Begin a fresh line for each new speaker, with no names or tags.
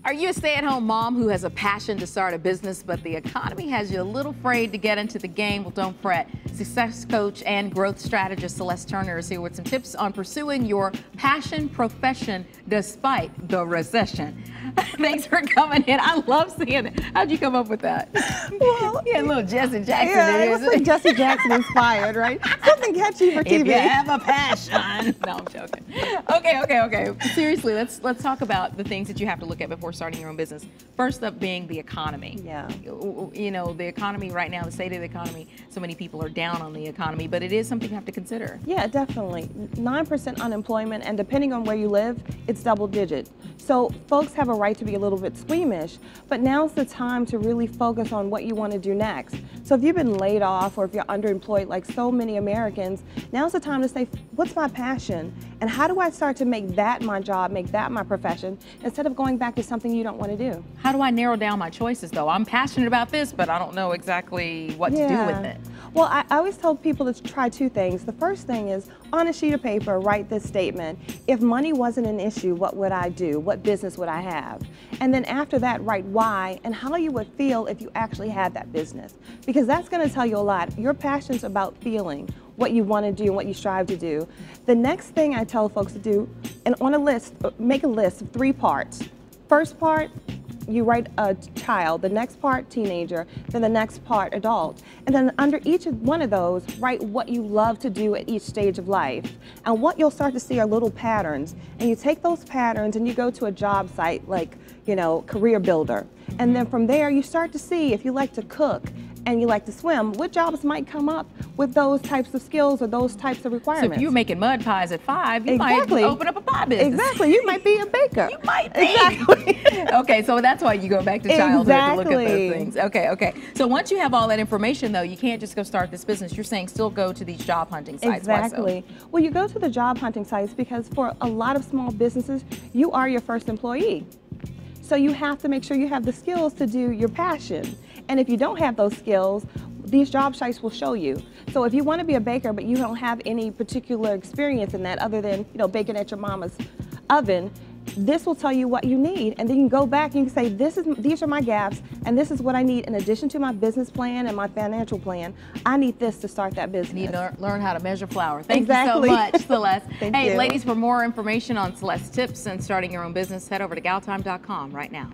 Are you a stay-at-home mom who has a passion to start a business, but the economy has you a little afraid to get into the game? Well, don't fret. Success coach and growth strategist Celeste Turner is here with some tips on pursuing your passion profession despite the recession. Thanks for coming in. I love seeing it. How'd you come up with that?
Well,
yeah, a little Jesse Jackson.
Yeah, it was like Jesse Jackson inspired, right? Something catchy for TV.
If you have a passion. No, I'm joking. Okay. Seriously, let's talk about the things that you have to look at before starting your own business. First up being the economy.
Yeah.
You know, the economy right now, the state of the economy, so many people are down on the economy, but it is something you have to consider.
Yeah, definitely. 9% unemployment, and depending on where you live, it's double digit. So folks have a right to be a little bit squeamish, but now's the time to really focus on what you want to do next. So if you've been laid off or if you're underemployed like so many Americans, now's the time to say, what's my passion? And how do I start to make that my job, make that my profession, instead of going back to something you don't want to do?
How do I narrow down my choices though? I'm passionate about this, but I don't know exactly what to do with it.
Well, I always tell people to try two things. The first thing is, on a sheet of paper, write this statement. If money wasn't an issue, what would I do? What business would I have? And then after that, write why and how you would feel if you actually had that business. Because that's going to tell you a lot. Your passion's about feeling what you want to do and what you strive to do. The next thing I tell folks to do, and on a list, make a list of 3 parts. First part, you write a child, the next part teenager, then the next part adult. And then under each one of those, write what you love to do at each stage of life. And what you'll start to see are little patterns. And you take those patterns and you go to a job site like, Career Builder. And then from there, you start to see if you like to cook and you like to swim, what jobs might come up with those types of skills or those types of requirements.
So if you're making mud pies at 5, you might open up a pie business.
Exactly, you might be a baker.
You might be.
Exactly.
Okay, so that's why you go back to childhood to look at those things. Okay. So once you have all that information though, you can't just go start this business. You're saying still go to these job hunting sites.
Exactly.
Why so?
Well, you go to the job hunting sites because for a lot of small businesses, you are your first employee. So you have to make sure you have the skills to do your passion. And if you don't have those skills, these job sites will show you. So if you want to be a baker, but you don't have any particular experience in that other than, baking at your mama's oven, this will tell you what you need. And then you can go back and you can say, these are my gaps, and this is what I need in addition to my business plan and my financial plan. I need this to start that business.
You need to learn how to measure flour. Thank you so much, Celeste.
Thank you.
Ladies, for more information on Celeste's tips and starting your own business, head over to galtime.com right now.